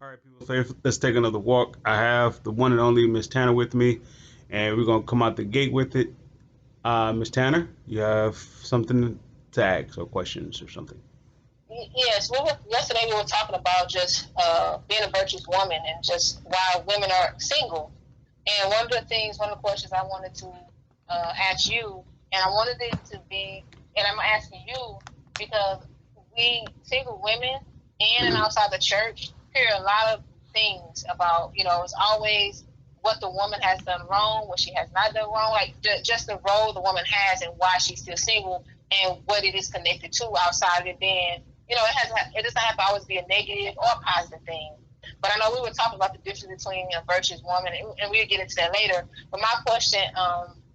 All right, people. So let's take another walk. I have the one and only Miss Tanner with me, and we're gonna come out the gate with it. Miss Tanner, you have something to ask or questions or something? Yes, yesterday we were talking about just being a virtuous woman and just why women are single. And one of the questions I wanted to ask you, and I wanted it to be, and I'm asking you because we single women in and outside the church hear a lot of things about, it's always what the woman has done wrong, what she has not done wrong, like just the role the woman has and why she's still single and what it is connected to outside of it being, it doesn't have to always be a negative or a positive thing. But I know we were talking about the difference between a virtuous woman, and we'll get into that later. But my question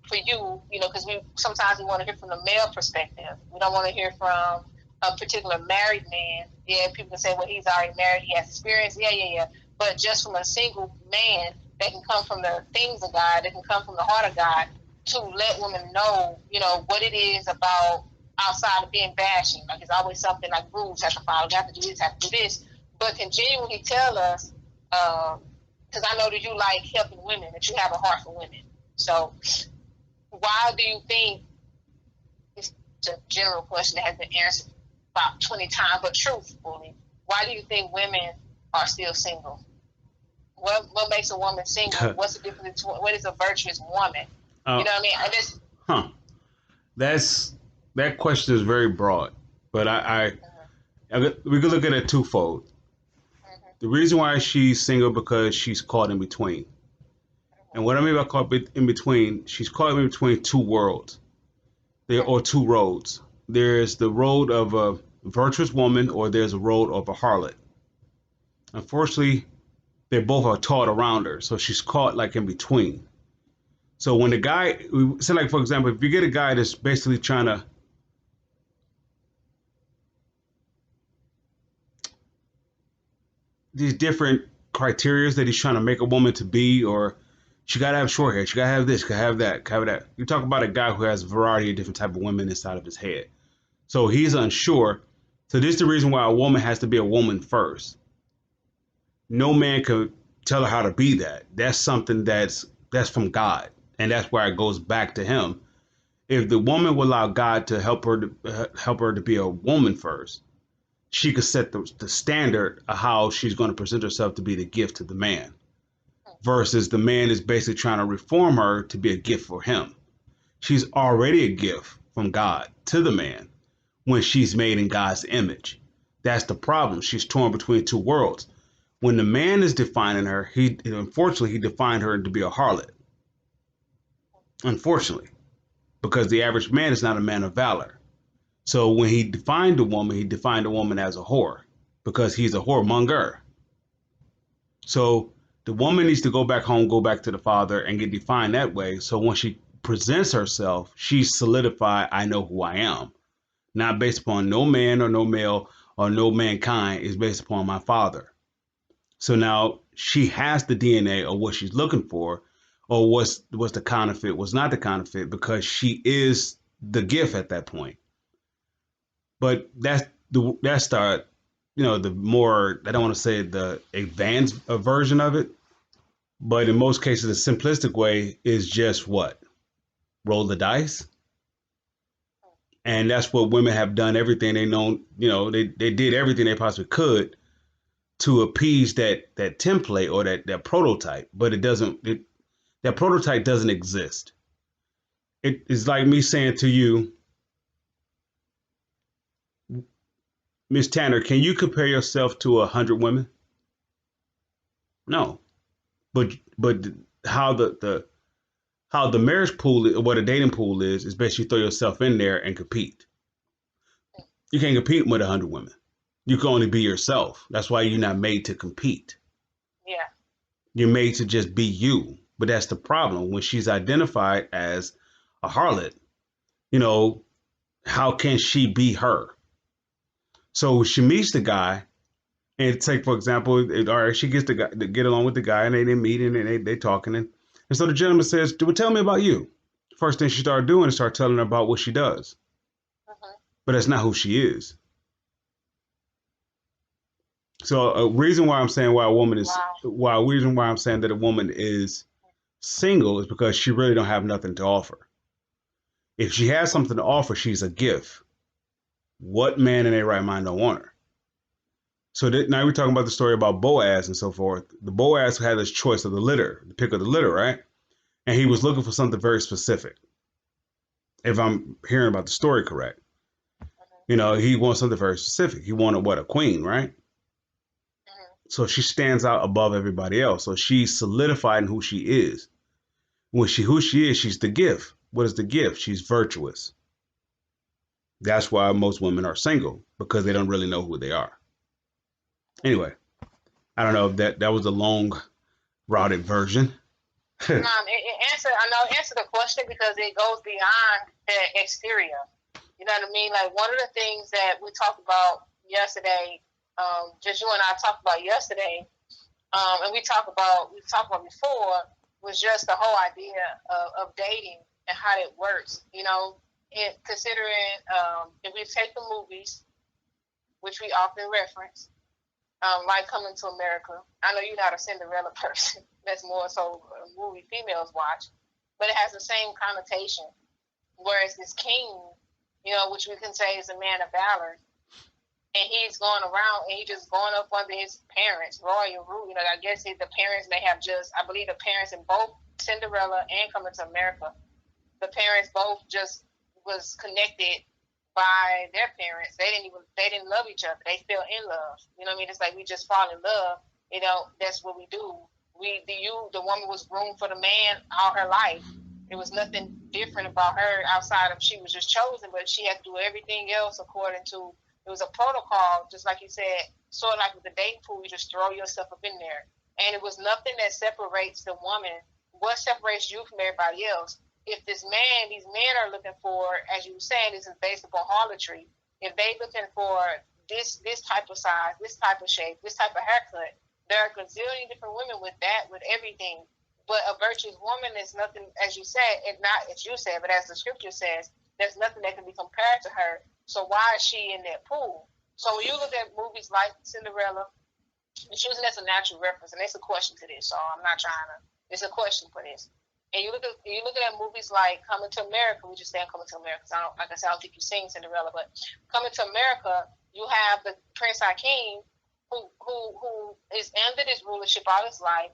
for you, because we sometimes we want to hear from the male perspective. We don't want to hear from a particular married man. Yeah, people can say, well, he's already married, he has experience. Yeah, yeah, yeah. But just from a single man that can come from the things of God, that can come from the heart of God, to let women know, what it is about outside of being bashing. Like it's always something like rules have to follow, you have to do this, have to do this, but can genuinely tell us, because I know that you like helping women, that you have a heart for women. So why do you think, it's a general question that has been answered about 20 times, but truthfully, why do you think women are still single? What makes a woman single? What's the difference between what is a virtuous woman? You uh, know what I mean? I just huh. That's that question is very broad, but we could look at it twofold. The reason why she's single because she's caught in between. And what I mean by caught in between, she's caught in between two worlds. There are two roads. There's the road of a virtuous woman, or there's a road of a harlot. Unfortunately, they both are taught around her, so she's caught like in between. So when the guy, say like for example, if you get a guy that's basically trying to these different criterias that he's trying to make a woman to be, or she gotta have short hair, she gotta have this, she gotta have that, gotta have that. You talk about a guy who has a variety of different type of women inside of his head, so he's unsure. So this is the reason why a woman has to be a woman first. No man could tell her how to be that. That's something that's from God, and that's why it goes back to Him. If the woman will allow God to help her to be a woman first, she could set the standard of how she's going to present herself to be the gift to the man. Versus the man is basically trying to reform her to be a gift for him. She's already a gift from God to the man when she's made in God's image. That's the problem. She's torn between two worlds. When the man is defining her, he unfortunately he defined her to be a harlot. Unfortunately, because the average man is not a man of valor. So when he defined a woman as a whore because he's a whoremonger. So the woman needs to go back home, go back to the father, and get defined that way. So when she presents herself, she's solidified, I know who I am. Not based upon no man or no male or no mankind, is based upon my father. So now she has the DNA of what she's looking for, or what's the counterfeit, what's not the counterfeit, because she is the gift at that point. But that's the the more, I don't want to say the advanced version of it, but in most cases, the simplistic way is just what? Roll the dice. And that's what women have done everything they know, they did everything they possibly could to appease that template or that prototype, but that prototype doesn't exist. It is like me saying to you, Miss Tanner, can you compare yourself to 100 women? No. But how the marriage pool, what a dating pool is basically throw yourself in there and compete. You can't compete with 100 women. You can only be yourself. That's why you're not made to compete. yeah. You're made to just be you. But that's the problem. When she's identified as a harlot, you know, how can she be her? So she meets the guy, and take for example, all right, she gets the guy to get along with the guy, and they meet and they talking, and so the gentleman says, "Well, tell me about you." First thing she started doing is start telling her about what she does, Uh-huh. but that's not who she is. So a reason why I'm saying why a woman is Wow. why a reason why I'm saying that a woman is single is because she really don't have nothing to offer. If she has something to offer, she's a gift. What man in their right mind don't want her? So now we're talking about the story about Boaz and so forth. The Boaz had his choice of the litter, the pick of the litter, right? And he was looking for something very specific. If I'm hearing about the story correct, you know, he wants something very specific. He wanted what, a queen, right? So she stands out above everybody else. So she's solidified in who she is. When she who she is, she's the gift. What is the gift? She's virtuous. That's why most women are single because they don't really know who they are. Anyway, I don't know if that was a long routed version. It answer the question because it goes beyond the exterior. You know what I mean? Like one of the things that we talked about yesterday, just you and I talked about yesterday, and we've talked about before, was just the whole idea of dating and how it works. You know, considering if we take the movies, which we often reference, like Coming to America. I know you're not a Cinderella person. That's more so a movie females watch, but it has the same connotation. Whereas this king, you know, which we can say is a man of valor, and he's going around and he's just going up under his parents, royal rule. You know, I guess the parents may have just, I believe the parents in both Cinderella and Coming to America, the parents both just was connected by their parents. They didn't love each other. They fell in love. You know what I mean? It's like we just fall in love. You know, that's what we do. The woman was groomed for the man all her life. There was nothing different about her outside of she was just chosen, but she had to do everything else according to, it was a protocol, just like you said, sort of like with the dating pool, you just throw yourself up in there. And it was nothing that separates the woman. What separates you from everybody else? If these men are looking for, as you were saying, this is based upon harlotry. If they looking for this type of size, this type of shape, this type of haircut, there are a gazillion different women with that, with everything. But a virtuous woman is nothing, as you said, and not as you said, but as the scripture says, there's nothing that can be compared to her. So why is she in that pool? So when you look at movies like Cinderella, it's using as a natural reference, and it's a question to this. So I'm not trying to. It's a question for this. And you look at movies like Coming to America. We just saying Coming to America. I don't, like I said, I don't think you've seen Cinderella, but Coming to America, you have the Prince Hakeem, who is under this rulership all his life.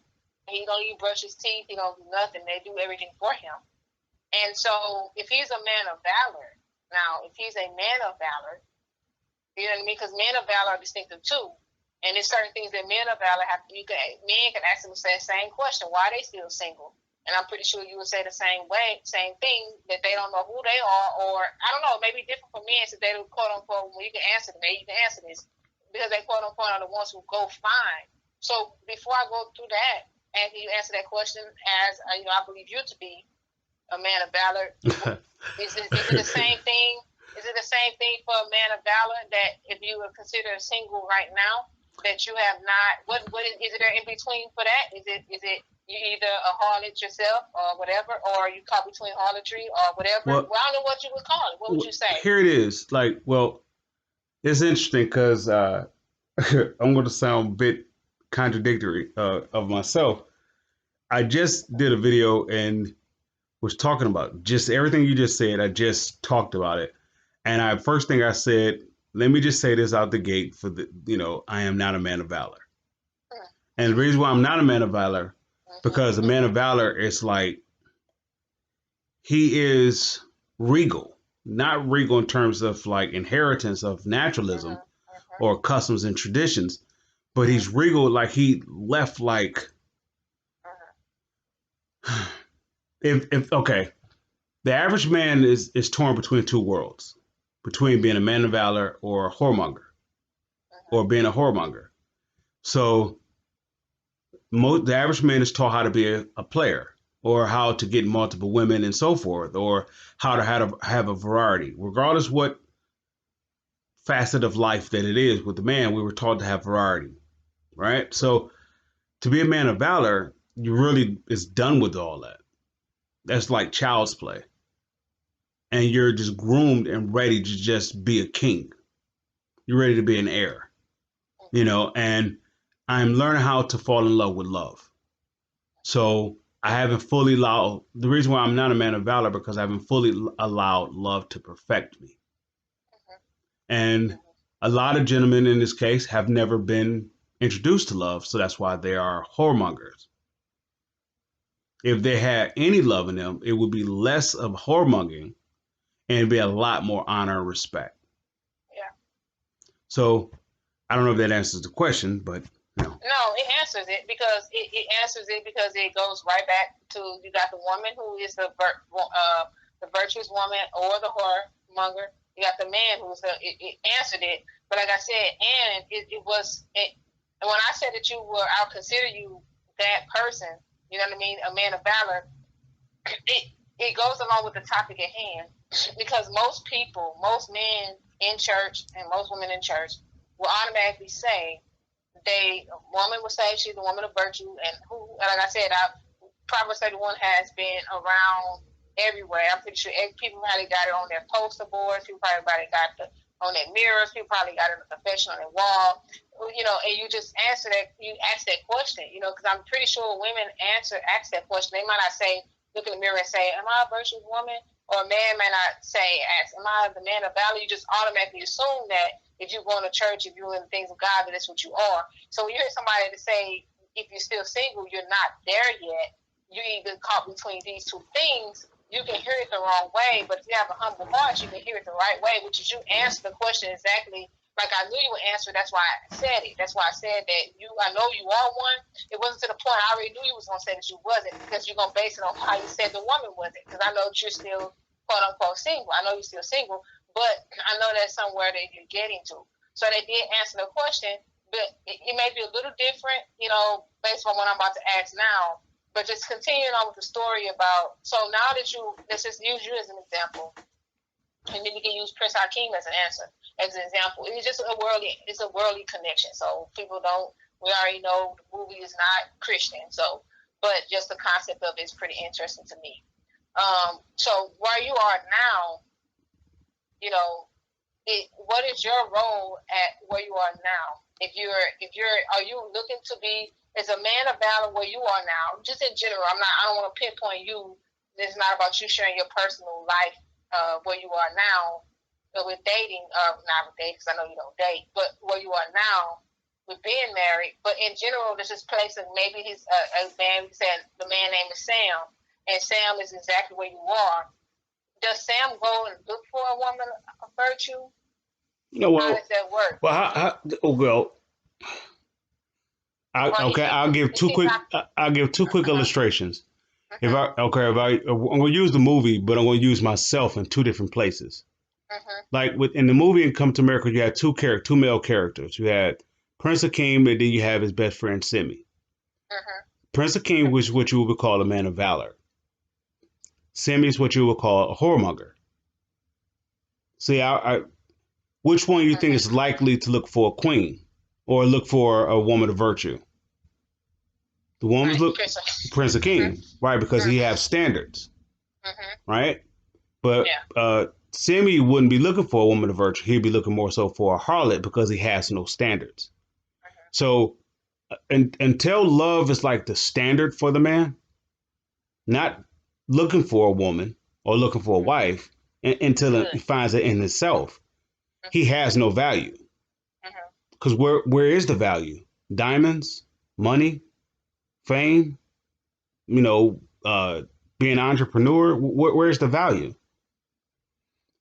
He don't even brush his teeth. He don't do nothing. They do everything for him. And so, if he's a man of valor, now if he's a man of valor, you know what I mean? Because men of valor are distinctive too. And there's certain things that men of valor have. Men can ask them the same question: why are they still single? And I'm pretty sure you would say the same thing, that they don't know who they are, or I don't know, maybe different for men, since they don't quote unquote, well, you can answer them, maybe you can answer this, because they quote unquote are the ones who go find. So before I go through that, and you answer that question as I believe you to be a man of valor, is it the same thing? Is it the same thing for a man of valor that if you were considered single right now, that you have not? What is there in between for that? Is it you either a harlot yourself or whatever, or you caught between harlotry or whatever? Well, I don't know what you would call it. What would you say? Here it is. Like, well, it's interesting because I'm going to sound a bit contradictory of myself. I just did a video and was talking about just everything you just said. I just talked about it. And first thing I said, let me just say this out the gate I am not a man of valor. And the reason why I'm not a man of valor, because a man of valor is like, he is regal, not regal in terms of like inheritance of naturalism or customs and traditions, but he's regal like he left like, if okay, the average man is torn between two worlds, between being a man of valor or a whoremonger, or being a whoremonger. So the average man is taught how to be a player, or how to get multiple women and so forth, or how to have a variety. Regardless what facet of life that it is with the man, we were taught to have variety, right? So to be a man of valor, you really is done with all that. That's like child's play. And you're just groomed and ready to just be a king. You're ready to be an heir. and I'm learning how to fall in love with love. So I haven't fully allowed, the reason why I'm not a man of valor, because I haven't fully allowed love to perfect me. And a lot of gentlemen in this case have never been introduced to love, so that's why they are whoremongers. If they had any love in them, it would be less of whoremongering and be a lot more honor and respect. Yeah. So I don't know if that answers the question, but No, it answers it because it goes right back to, you got the woman who is the virtuous woman or the whoremonger. You got the man who's it answered it. But like I said, and it was it. And when I said that I'll consider you that person. You know what I mean? A man of valor. It goes along with the topic at hand, because most people, most men in church and most women in church will automatically say, woman will say she's a woman of virtue, and like I said, Proverbs 31 has been around everywhere. I'm pretty sure people probably got it on their poster boards, people probably got it on their mirrors, people probably got it on the confession on their wall, and you just ask that question, because I'm pretty sure women ask that question. They might not say, look in the mirror and say, am I a virtuous woman? Or a man may not say, am I the man of valor? You just automatically assume that if you're going to church, if you're in the things of God, that that's what you are. So when you hear somebody to say, if you're still single, you're not there yet, you either caught between these two things, you can hear it the wrong way. But if you have a humble heart, you can hear it the right way, which is you answer the question exactly like I knew you would answer. That's why I said it. That's why I said that I know you are one. It wasn't to the point I already knew you was going to say that you wasn't, because you're going to base it on how you said the woman wasn't. Because I know that you're still, quote unquote, single. I know you're still single, but I know that's somewhere that you're getting to. So they did answer the question, but it may be a little different, based on what I'm about to ask now. But just continuing on with the story about, so now that let's just use you as an example, and then we can use Prince Hakeem as an example. It's just a worldly connection. So we already know the movie is not Christian. So, but just the concept of it is pretty interesting to me. So where you are now, what is your role at where you are now? Are you looking to be as a man of valor where you are now? Just in general, I don't want to pinpoint you. It's not about you sharing your personal life where you are now with dating, not with dating, because I know you don't date, but where you are now with being married. But in general, this is placing, maybe he's a man. He said the man name is Sam, and Sam is exactly where you are. Does Sam go and look for a woman of virtue? How does that work? Okay, I'll give two quick illustrations. I'm gonna use the movie, but I'm gonna use myself in two different places. Like in the movie in Come to America, you had two male characters. You had Prince Akeem, and then you have his best friend Simi. Prince Akeem was what you would call a man of valor. Simi is what you would call a whoremonger. See, which one you think is likely to look for a queen or look for a woman of virtue? The woman's look Prince Akeem, right? Because he has standards, right? But Simi wouldn't be looking for a woman of virtue. He'd be looking more so for a harlot because he has no standards. So until love is like the standard for the man, not looking for a woman or looking for a wife until he finds it in himself, he has no value. Because where is the value? Diamonds, money, fame, being an entrepreneur. Where's the value?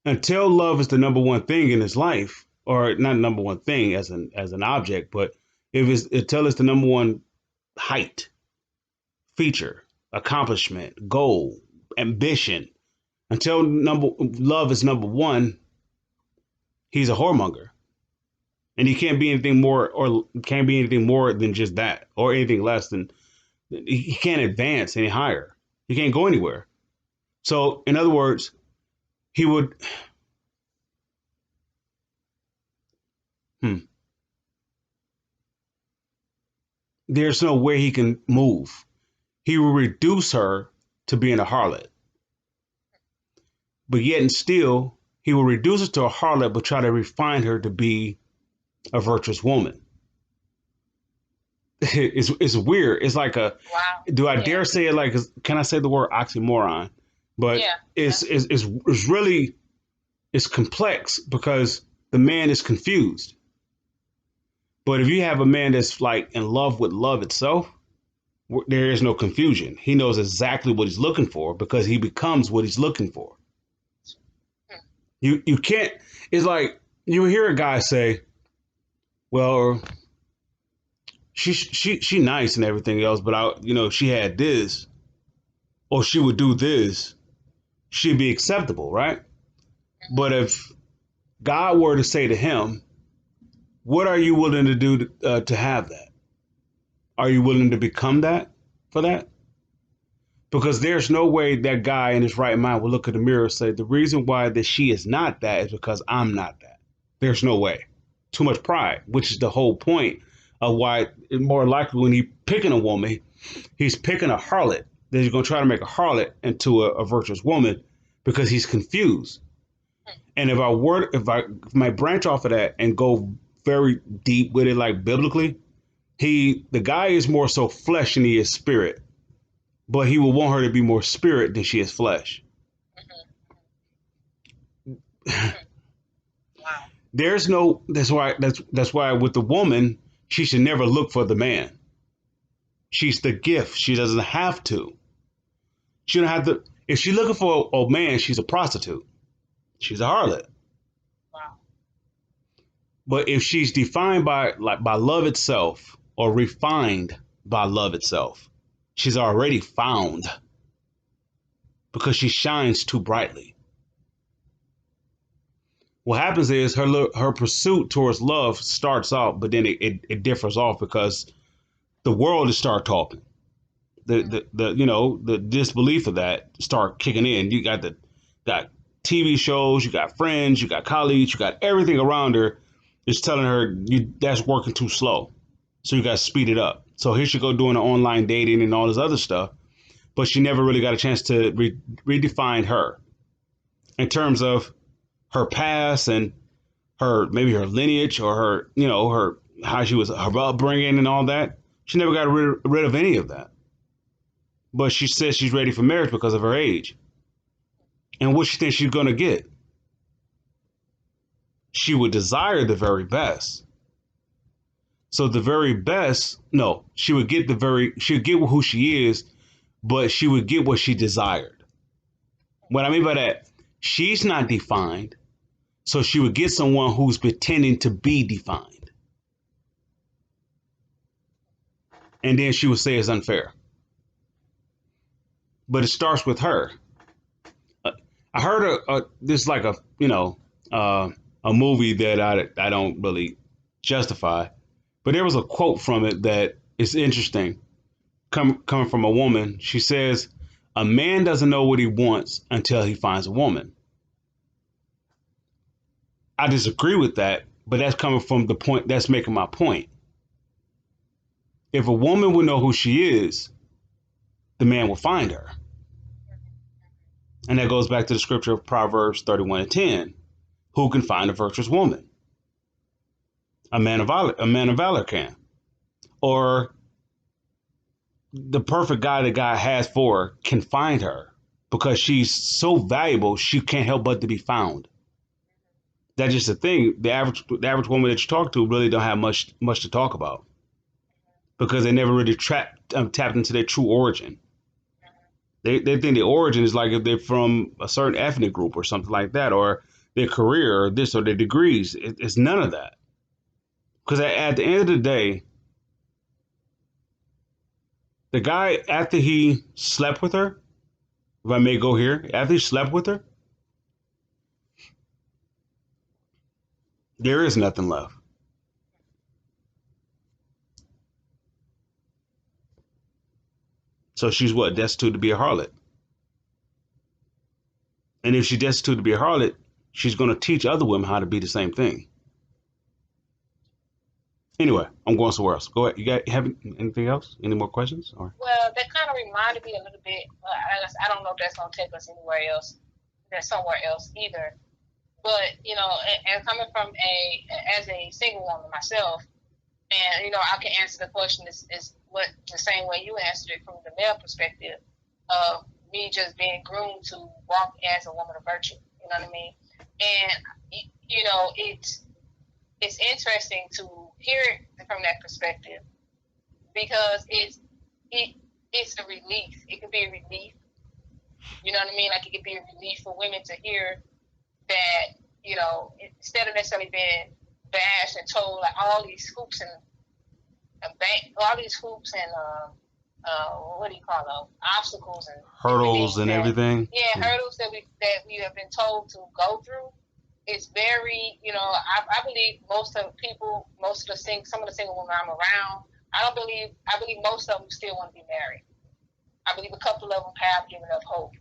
Until love is the number one thing in his life, or not number one thing as an object, but until it's the number one height, feature, accomplishment, goal, ambition, until love is number one, he's a whoremonger. And he can't be anything more than just that, or anything less than. He can't advance any higher. He can't go anywhere. So, in other words, he would. There's no way he can move. He will reduce her to being a harlot. But yet and still, he will reduce her to a harlot, but try to refine her to be a virtuous woman. it's weird. It's like a, Wow. do I Yeah. dare say it? Like, can I say the word oxymoron? But Yeah. Yeah. it's really, it's complex because the man is confused. But if you have a man that's like in love with love itself, there is no confusion. He knows exactly what he's looking for because he becomes what he's looking for. Hmm. You can't. It's like you hear a guy say, "Well, she nice and everything else, but she had this or she would do this, she'd be acceptable, right?" But if God were to say to him, "What are you willing to do to have that? Are you willing to become that for that?" Because there's no way that guy in his right mind will look in the mirror and say, "The reason why that she is not that is because I'm not that." There's no way. Too much pride, which is the whole point of why it's more likely when he's picking a woman, he's picking a harlot. That he's going to try to make a harlot into a virtuous woman because he's confused. And if I branch off of that and go very deep with it, like biblically, the guy is more so flesh than he is spirit, but he will want her to be more spirit than she is flesh. Wow. There's no that's why with the woman, she should never look for the man. She's the gift. She doesn't have to. She don't have to. If she's looking for a man, she's a prostitute. She's a harlot. Wow. But if she's defined by love itself or refined by love itself, she's already found because she shines too brightly. What happens is her pursuit towards love starts out, but then it differs off because the world is start talking. The disbelief of that start kicking in. You got TV shows, you got friends, you got colleagues, you got everything around her is telling her that's working too slow. So you got to speed it up. So here she go doing the online dating and all this other stuff, but she never really got a chance to redefine her in terms of her past and maybe her lineage or her how she was, her upbringing and all that. She never got rid of any of that. But she says she's ready for marriage because of her age. And what she thinks she's going to get? She would desire the very best. So the very best, no, she would get who she is, but she would get what she desired. What I mean by that, she's not defined, so she would get someone who's pretending to be defined. And then she would say it's unfair. But it starts with her. I heard this like uh, a movie that I don't really justify, but there was a quote from it that is interesting. Coming from a woman, she says, "A man doesn't know what he wants until he finds a woman." I disagree with that, but that's coming from the point that's making my point. If a woman would know who she is, the man will find her. And that goes back to the scripture of Proverbs 31:10. Who can find a virtuous woman? A man of valor can. Or the perfect guy that God has for her can find her because she's so valuable, she can't help but to be found. That's just the thing. The average woman that you talk to really don't have much to talk about because they never really tapped into their true origin. They think the origin is like if they're from a certain ethnic group or something like that, or their career or this or their degrees. It's none of that. Because at the end of the day, the guy, after he slept with her, if I may go here, after he slept with her, there is nothing left. So she's what? Destitute to be a harlot. And if she's destitute to be a harlot, she's going to teach other women how to be the same thing. Anyway, I'm going somewhere else. Go ahead. You have anything else? Any more questions? Or Well, that kind of reminded me a little bit. I don't know if that's gonna take us anywhere else. There's somewhere else either. But you know, and coming from as a single woman myself, And I can answer the question is what the same way you answered it from the male perspective of me just being groomed to walk as a woman of virtue. You know what I mean? And it's interesting to hear it from that perspective because it's a relief. It could be a relief. You know what I mean? Like it could be a relief for women to hear that instead of necessarily being bashed and told like all these hoops and what do you call them, obstacles and different Hurdles things and that everything. hurdles that we have been told to go through. It's very I believe some of the single women I'm around, I believe most of them still want to be married. I believe a couple of them have given up hope,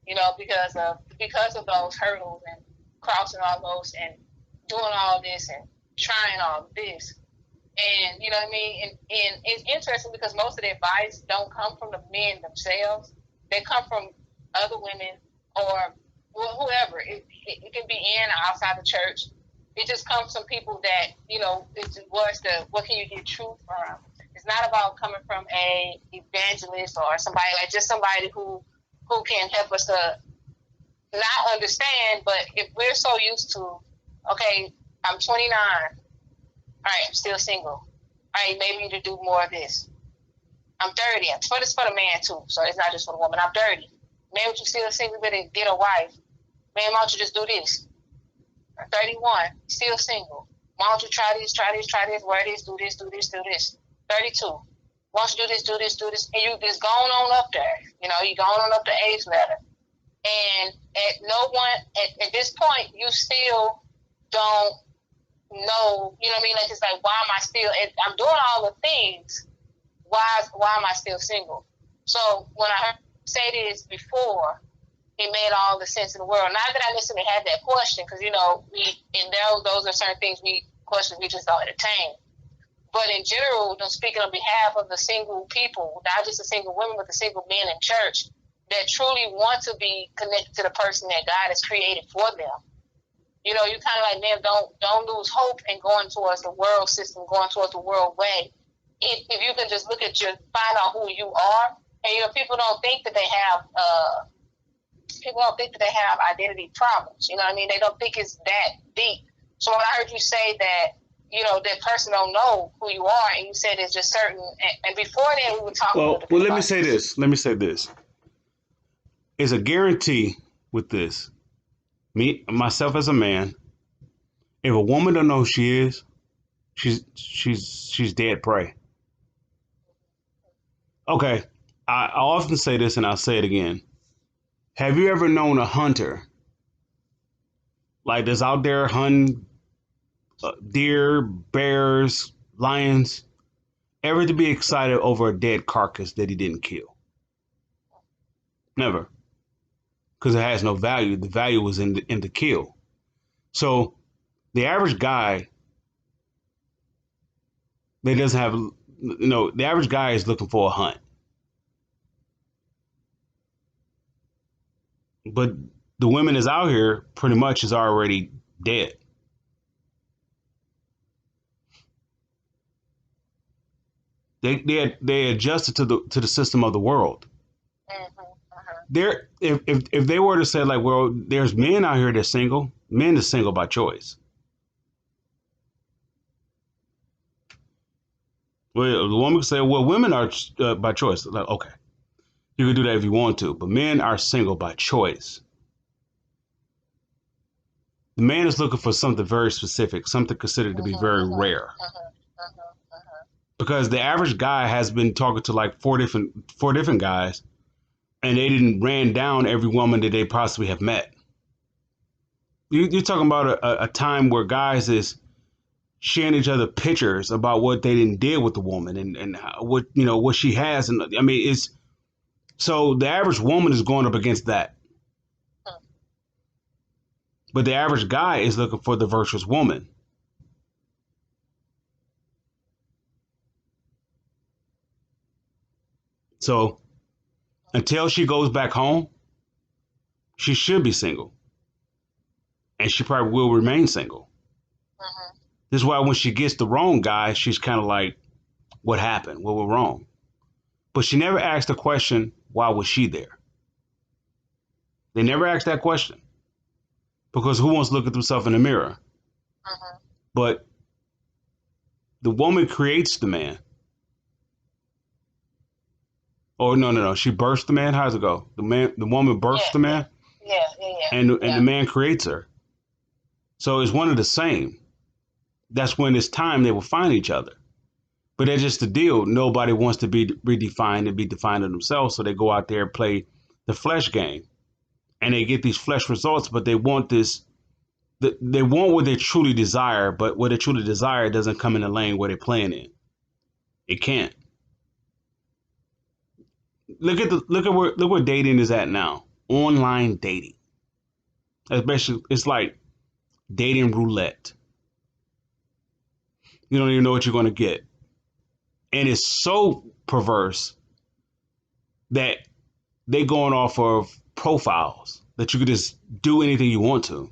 because of those hurdles and crossing all those and doing all this and trying all this. And you know what I mean? And it's interesting because most of the advice don't come from the men themselves. They come from other women or whoever. It can be in or outside the church. It just comes from people that, what can you get truth from? It's not about coming from a evangelist or somebody like just somebody who can help us to not understand. But if we're so used to, okay, I'm 29, all right, I'm still single. All right, maybe you need to do more of this. I'm 30. It's for the man too, so it's not just for the woman. I'm 30. Man, would you still single? You better get a wife. Man, why don't you just do this? I'm 31, still single. Why don't you try this, wear this, do this, do this, do this? 32. Why don't you do this, and you just going on up there. You going on up the age ladder. And at this point, you still don't know, you know what I mean? Like, it's like, why am I still, I'm doing all the things, why am I still single? So when I heard you say this before, it made all the sense in the world. Not that I necessarily had that question, because, those are certain questions we just don't entertain. But in general, speaking on behalf of the single people, not just the single women, but the single men in church that truly want to be connected to the person that God has created for them. You kind of like, man, don't lose hope in going towards the world system, going towards the world way. If you can just find out who you are, and people don't think that they have identity problems. You know what I mean? They don't think it's that deep. So when I heard you say that, that person don't know who you are, and you said it's just certain. And before then, we were talking. Well, let me say this. It's a guarantee with this. Myself as a man, if a woman don't know who she is, she's dead prey. Okay, I often say this, and I'll say it again. Have you ever known a hunter like that's out there hunting deer, bears, lions, ever to be excited over a dead carcass that he didn't kill? Never, because it has no value. The value was in the kill. So the average guy that doesn't have, the average guy is looking for a hunt. But the women is out here pretty much is already dead. They adjusted to the system of the world. There, if they were to say like, well, there's men out here that's single, men is single by choice. Well, the woman could say, well, women are by choice. Like, okay, you can do that if you want to, but men are single by choice. The man is looking for something very specific, something considered to be very rare. Because the average guy has been talking to like four different guys, and they didn't ran down every woman that they possibly have met. You're talking about a time where guys is sharing each other pictures about what they didn't did with the woman and what she has, and I mean it's so the average woman is going up against that, but the average guy is looking for the virtuous woman. So until she goes back home, she should be single, and she probably will remain single. This is why when she gets the wrong guy, she's kind of like, what happened? What went wrong? But she never asked the question, why was she there? They never asked that question. Because who wants to look at themselves in the mirror? Mm-hmm. But the woman creates the man. Oh, no. She births the man. How does it go? The woman births the man. Yeah. And the man creates her. So it's one of the same. That's when it's time they will find each other. But that's just the deal. Nobody wants to be redefined and be defined of themselves. So they go out there and play the flesh game. And they get these flesh results, but they want this. They want what they truly desire, but what they truly desire doesn't come in the lane where they're playing in. It can't. Look where dating is at now. Online dating. Especially, it's like dating roulette. You don't even know what you're going to get. And it's so perverse that they going off of profiles that you could just do anything you want to.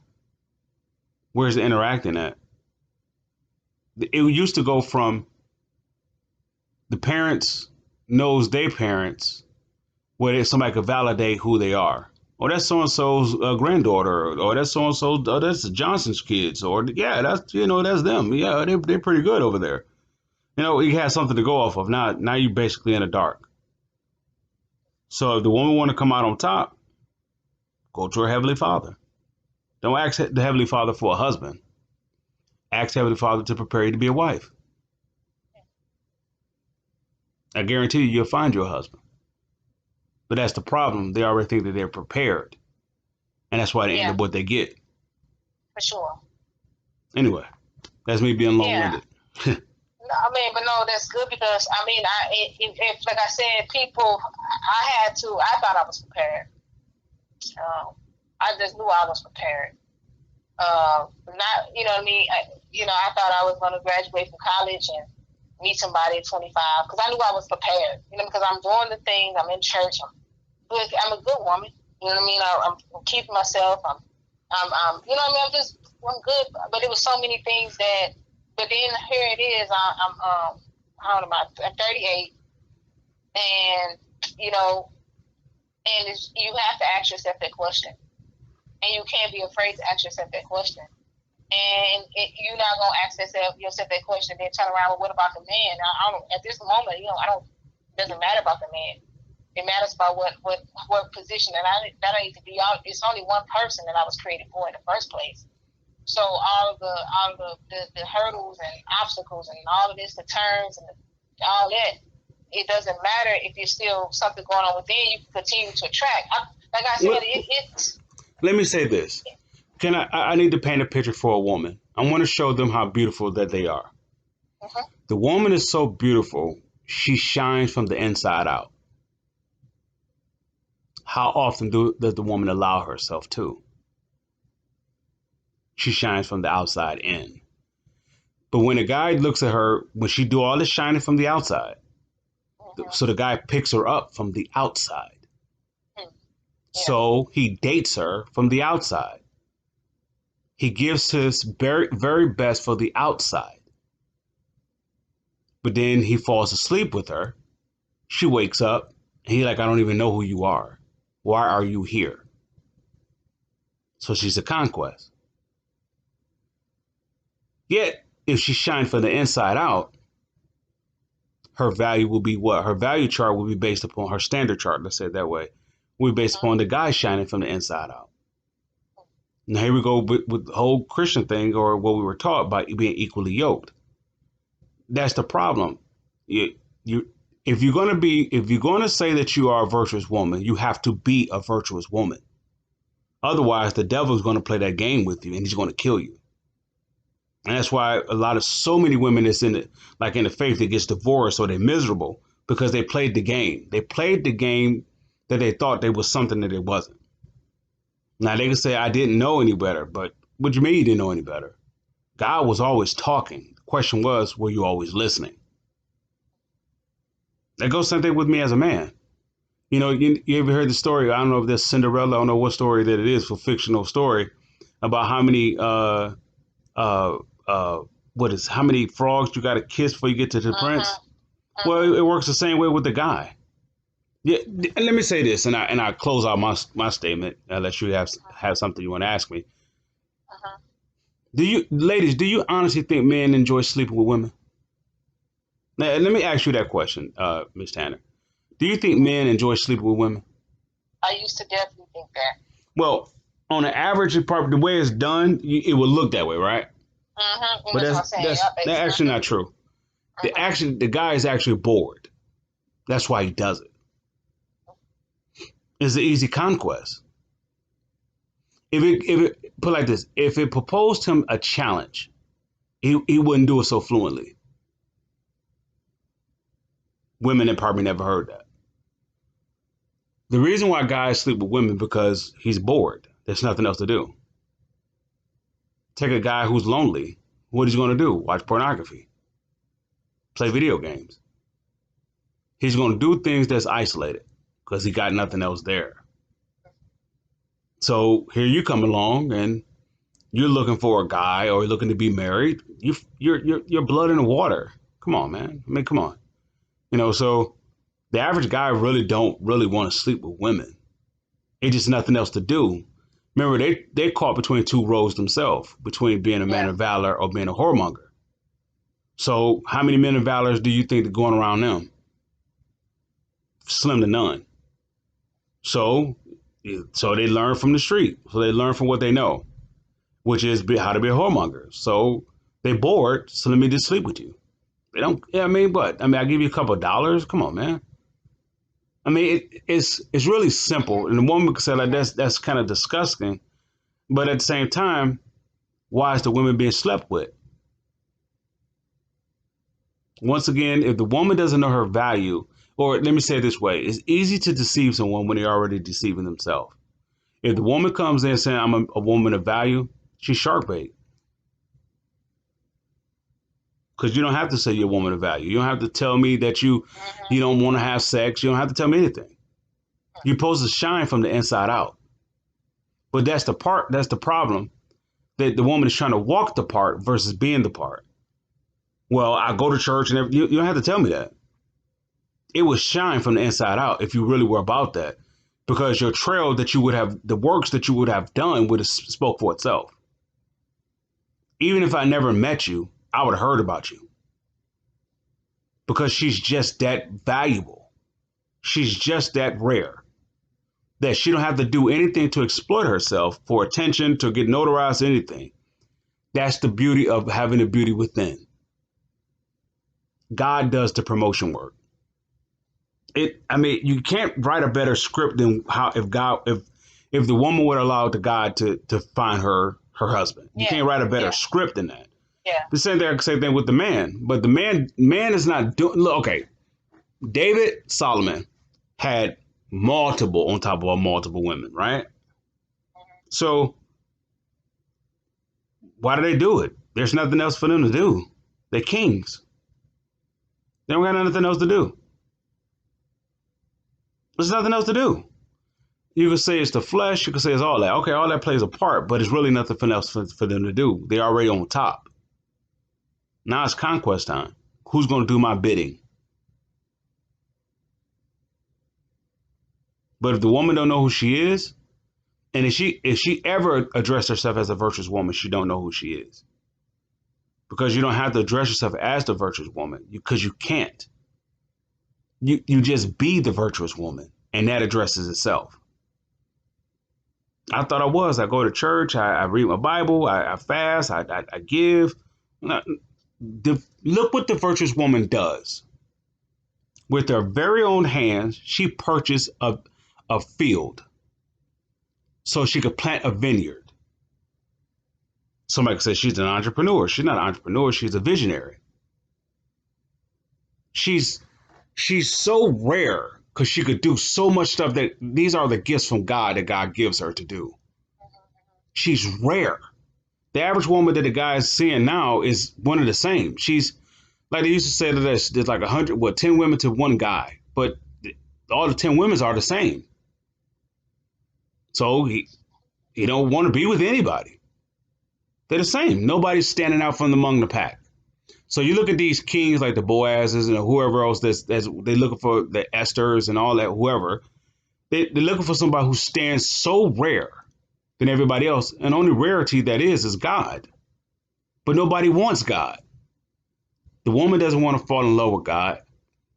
Where's the interacting at? It used to go from the parents knows their parents, where somebody could validate who they are. Or that's so and so's granddaughter, or that's so and so, that's Johnson's kids, or yeah, that's that's them. Yeah, they're pretty good over there. You have something to go off of. Now you're basically in the dark. So if the woman want to come out on top, go to her Heavenly Father. Don't ask the Heavenly Father for a husband. Ask Heavenly Father to prepare you to be a wife. I guarantee you'll find your husband. But that's the problem. They already think that they're prepared. And that's why they end up what they get. For sure. Anyway, that's me being long-winded. But no, that's good because, like I said, I thought I was prepared. I just knew I was prepared. I thought I was going to graduate from college and meet somebody at 25 because I knew I was prepared. Because I'm doing the things. I'm in church. I'm a good woman. I'm keeping myself. I'm good. But it was so many things that. But then here it is. How old am I? I'm 38, and you have to ask yourself that question, and you can't be afraid to ask yourself that question. And you're not gonna ask yourself that question, then turn around. Well, what about the man? I don't. At this moment, It doesn't matter about the man. It matters about what position that I need to be out. It's only one person that I was created for in the first place. So all of the hurdles and obstacles and all of this, the turns and all that, it doesn't matter if there's still something going on within. You can continue to attract. Like I said, it's. Let me say this. I need to paint a picture for a woman. I want to show them how beautiful that they are. Mm-hmm. The woman is so beautiful, she shines from the inside out. How often does the woman allow herself to? She shines from the outside in. But when a guy looks at her, when she do all this shining from the outside, Mm-hmm. so the guy picks her up from the outside. Mm-hmm. Yeah. So he dates her from the outside. He gives his very, very best for the outside. But then he falls asleep with her. She wakes up and he's like, I don't even know who you are. Why are you here? So she's a conquest. Yet, if she shines from the inside out, her value will be what? Her value chart will be based upon her standard chart, let's say it that way. Will be based upon the guy shining from the inside out. Now here we go with the whole Christian thing, or what we were taught about being equally yoked. That's the problem. If you're gonna say that you are a virtuous woman, you have to be a virtuous woman. Otherwise, the devil is going to play that game with you, and he's going to kill you. And that's why so many women that's in the faith that gets divorced or they're miserable because they played the game. They played the game that they thought they was something that it wasn't. Now they can say I didn't know any better, but what do you mean you didn't know any better? God was always talking. The question was, were you always listening? That goes same thing with me as a man. You ever heard the story? I don't know if that's Cinderella. I don't know what story that it is for fictional story about how many how many frogs you got to kiss before you get to the prince? Well, it works the same way with the guy. Yeah, and let me say this, and I close out my statement unless you have something you want to ask me. Do you, ladies, do you honestly think men enjoy sleeping with women? Now, let me ask you that question, Miss Tanner. Do you think men enjoy sleeping with women? I used to definitely think that. Well, on the average, the way it's done, it would look that way, right? But That's what I'm saying. that's actually not true. The guy is actually bored. That's why he does it. It's an easy conquest. If it put like this, if it proposed him a challenge, he wouldn't do it so fluently. Women have probably never heard that. The reason why guys sleep with women because he's bored. There's nothing else to do. Take a guy who's lonely. What he's going to do? Watch pornography. Play video games. He's going to do things that's isolated because he got nothing else there. So here you come along and you're looking for a guy or you're looking to be married. You're blood in the water. Come on, man. I mean, come on. So the average guy really don't really want to sleep with women. It's just nothing else to do. Remember, they caught between two roads themselves, between being a man of valor or being a whoremonger. So how many men of valor do you think are going around them? Slim to none. So they learn from the street. So they learn from what they know, which is how to be a whoremonger. So they bored, so let me just sleep with you. They don't. Yeah, I mean, what? I mean, I give you a couple of dollars. Come on, man. I mean, it's really simple, and the woman could say like that's kind of disgusting, but at the same time, why is the women being slept with? Once again, if the woman doesn't know her value, or let me say it this way, it's easy to deceive someone when they're already deceiving themselves. If the woman comes in saying I'm a woman of value, she's shark bait. Because you don't have to say you're a woman of value. You don't have to tell me that you don't want to have sex. You don't have to tell me anything. You're supposed to shine from the inside out. But that's the problem. That the woman is trying to walk the part versus being the part. Well, I go to church and you don't have to tell me that. It would shine from the inside out if you really were about that. Because your trail that you would have, the works that you would have done would have spoke for itself. Even if I never met you, I would have heard about you. Because she's just that valuable. She's just that rare. That she don't have to do anything to exploit herself for attention, to get notarized, anything. That's the beauty of having the beauty within. God does the promotion work. You can't write a better script than if the woman would allow the God to find her husband. You can't write a better script than that. Yeah. The same thing with the man. But the man is not doing. Okay, David Solomon had multiple on top of multiple women, right? So why do they do it? There's nothing else for them to do. They're kings. They don't got nothing else to do. There's nothing else to do. You could say it's the flesh. You could say it's all that. Okay, all that plays a part, but it's really nothing else for them to do. They're already on top. Now it's conquest time. Who's going to do my bidding? But if the woman don't know who she is, and if she ever addressed herself as a virtuous woman, she don't know who she is. Because you don't have to address yourself as the virtuous woman, because you can't. You just be the virtuous woman, and that addresses itself. I thought I was. I go to church. I read my Bible. I fast. I give. Look what the virtuous woman does. With her very own hands, she purchased a field so she could plant a vineyard. Somebody could say she's an entrepreneur. She's not an entrepreneur. She's a visionary. She's so rare because she could do so much stuff that these are the gifts from God that God gives her to do. She's rare. The average woman that the guy is seeing now is one of the same. She's like they used to say that there's like 10 women to one guy, but all the 10 women are the same. So he don't want to be with anybody. They're the same. Nobody's standing out from among the pack. So you look at these kings like the Boazes and whoever else that's they looking for the Esthers and all that, whoever. They're looking for somebody who stands so rare than everybody else. And only rarity that is God. But nobody wants God. The woman doesn't want to fall in love with God.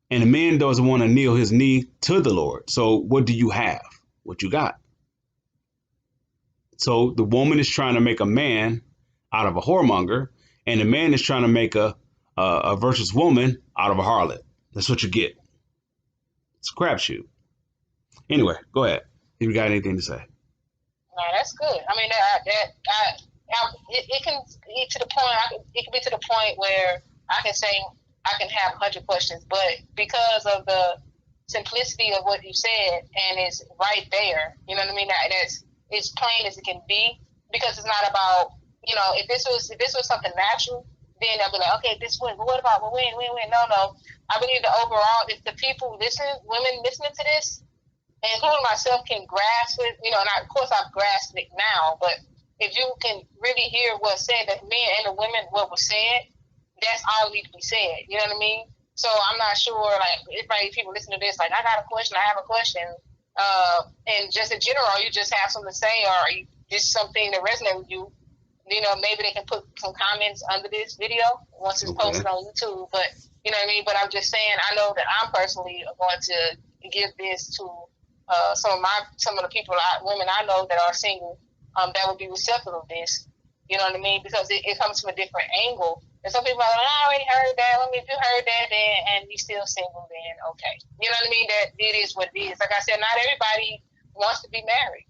And the man doesn't want to kneel his knee to the Lord. So what do you have? What you got? So the woman is trying to make a man out of a whoremonger, and the man is trying to make a virtuous woman out of a harlot. That's what you get. It's a crapshoot. Anyway, go ahead. If you got anything to say. No, that's good. I mean, it can be to the point. It can be to the point where I can say I can have 100 questions, but because of the simplicity of what you said, and it's right there. You know what I mean? That's it's plain as it can be. Because it's not about, you know, if this was something natural, then I'll be like, okay, this win. But what about when? No. I believe that overall, if the people women listening to this, and including myself, can grasp it, you know, and of course I've grasped it now, but if you can really hear what's said, the men and the women, what was said, that's all need to be said. You know what I mean? So I'm not sure, like, if people listen to this, like, I got a question, I have a question, and just in general, you just have something to say, or just something that resonates with you. You know, maybe they can put some comments under this video once it's posted on YouTube. But you know what I mean. But I'm just saying, I know that I'm personally going to give this to some of the people, women I know that are single, that would be receptive of this. You know what I mean? Because it comes from a different angle. And some people are like, I already heard that. I mean, if you heard that, then and you're still single, then okay. You know what I mean? That it is what it is. Like I said, not everybody wants to be married.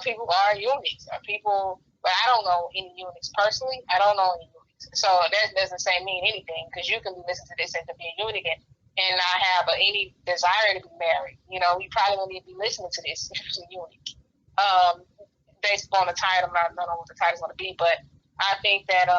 People are eunuchs. People, but I don't know any eunuchs personally. I don't know any eunuchs. So that doesn't say mean anything, because you can be listening to this and be a eunuch and not have any desire to be married. You know, you probably won't even be listening to this if you're a eunuch. Based on the title, I don't know what the title's going to be, but I think that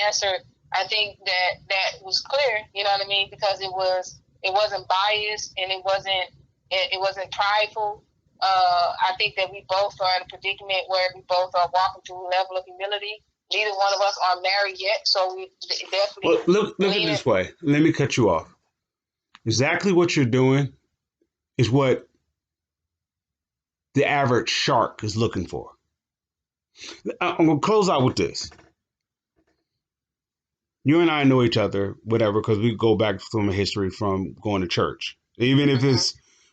answered. I think that was clear. You know what I mean? Because it wasn't biased, and it wasn't prideful. I think that we both are in a predicament where we both are walking through a level of humility. Neither one of us are married yet, so we definitely. Well, look at it this way. Let me cut you off. Exactly what you're doing is what the average shark is looking for. I'm going to close out with this. You and I know each other, whatever, because we go back from a history from going to church. Even if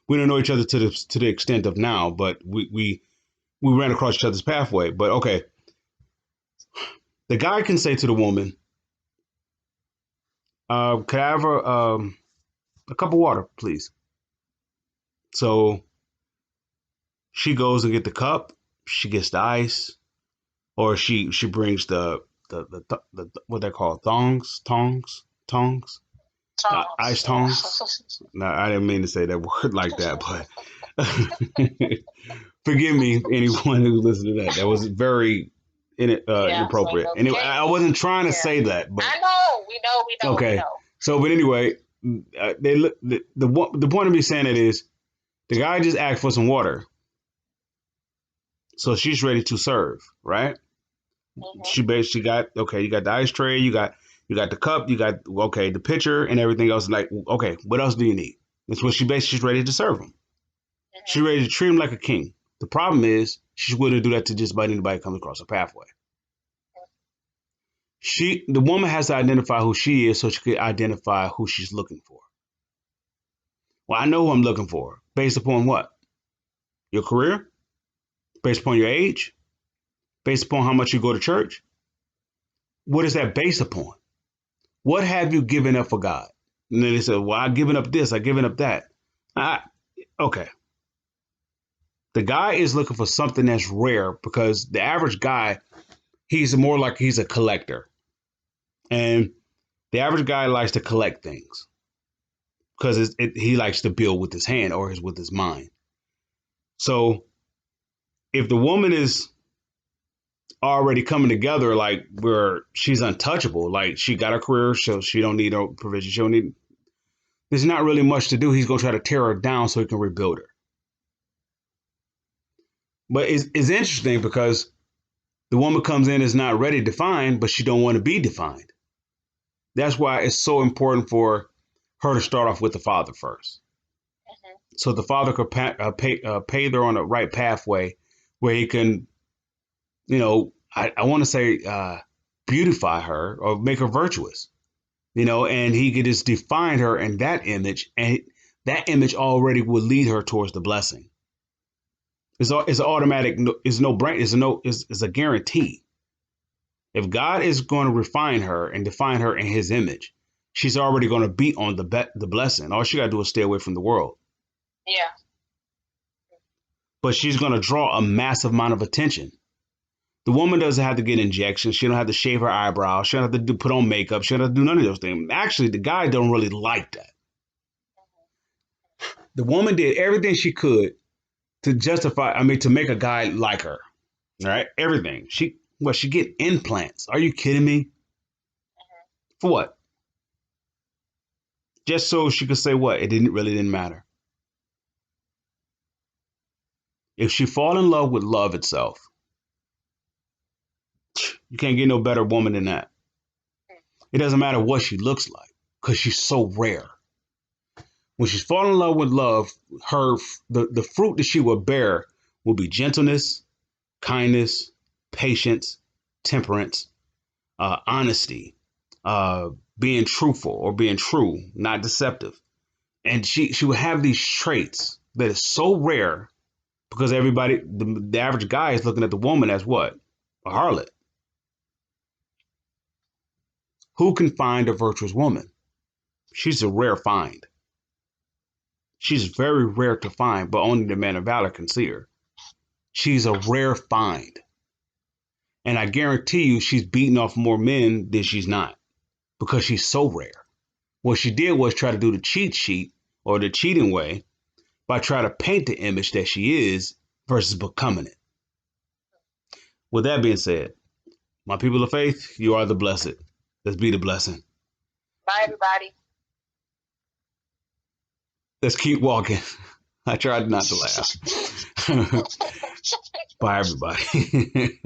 we don't know each other to the extent of now, but we ran across each other's pathway. But okay, the guy can say to the woman, "Could I have a cup of water, please?" So she goes and get the cup. She gets the ice, or she brings the what they call tongs, ice tongs. No, I didn't mean to say that word like that, but forgive me, anyone who listened to that. That was very inappropriate. And I wasn't trying to say that, but I know, we know. Okay, we know. So but anyway, they look the point of me saying it is the guy just asked for some water, so she's ready to serve, right? She basically got you got the ice tray, you got the cup, you got the pitcher and everything else. Like, okay, what else do you need? That's what she's ready to serve him. She's ready to treat him like a king. The problem is she's willing to do that to just about anybody comes across her pathway. The woman has to identify who she is so she can identify who she's looking for. Well, I know who I'm looking for. Based upon what? Your career? Based upon your age? Based upon how much you go to church? What is that based upon? What have you given up for God? And then they said, well, I've given up this, I've given up that. Okay. The guy is looking for something that's rare because the average guy, he's more like he's a collector. And the average guy likes to collect things because he likes to build with his hand or with his mind. So if the woman is already coming together, like where she's untouchable, like she got a career, so she don't need no provision. She don't need. There's not really much to do. He's gonna try to tear her down so he can rebuild her. But it's interesting because the woman comes in is not ready to define, but she don't want to be defined. That's why it's so important for her to start off with the father first. Mm-hmm. So the father could pave her on the right pathway where he can, I want to say, beautify her or make her virtuous, and he could just define her in that image, and that image already would lead her towards the blessing. It's automatic. It's no brain. It's a guarantee. If God is going to refine her and define her in His image, she's already going to be on the blessing. All she got to do is stay away from the world. Yeah. But she's going to draw a massive amount of attention. The woman doesn't have to get injections. She don't have to shave her eyebrows. She don't have to put on makeup. She don't have to do none of those things. Actually, the guy don't really like that. The woman did everything she could to to make a guy like her. All right, everything. She get implants. Are you kidding me? For what? Just so she could say what? It didn't matter. If she fall in love with love itself, you can't get no better woman than that. It doesn't matter what she looks like because she's so rare. When she's fallen in love with love, the fruit that she will bear will be gentleness, kindness, patience, temperance, honesty, being truthful or being true, not deceptive. And she will have these traits that is so rare because the average guy is looking at the woman as what? A harlot. Who can find a virtuous woman? She's a rare find. She's very rare to find, but only the man of valor can see her. She's a rare find. And I guarantee you she's beating off more men than she's not because she's so rare. What she did was try to do the cheat sheet or the cheating way by trying to paint the image that she is versus becoming it. With that being said, my people of faith, you are the blessed. Let's be the blessing. Bye, everybody. Let's keep walking. I tried not to laugh. Bye, everybody.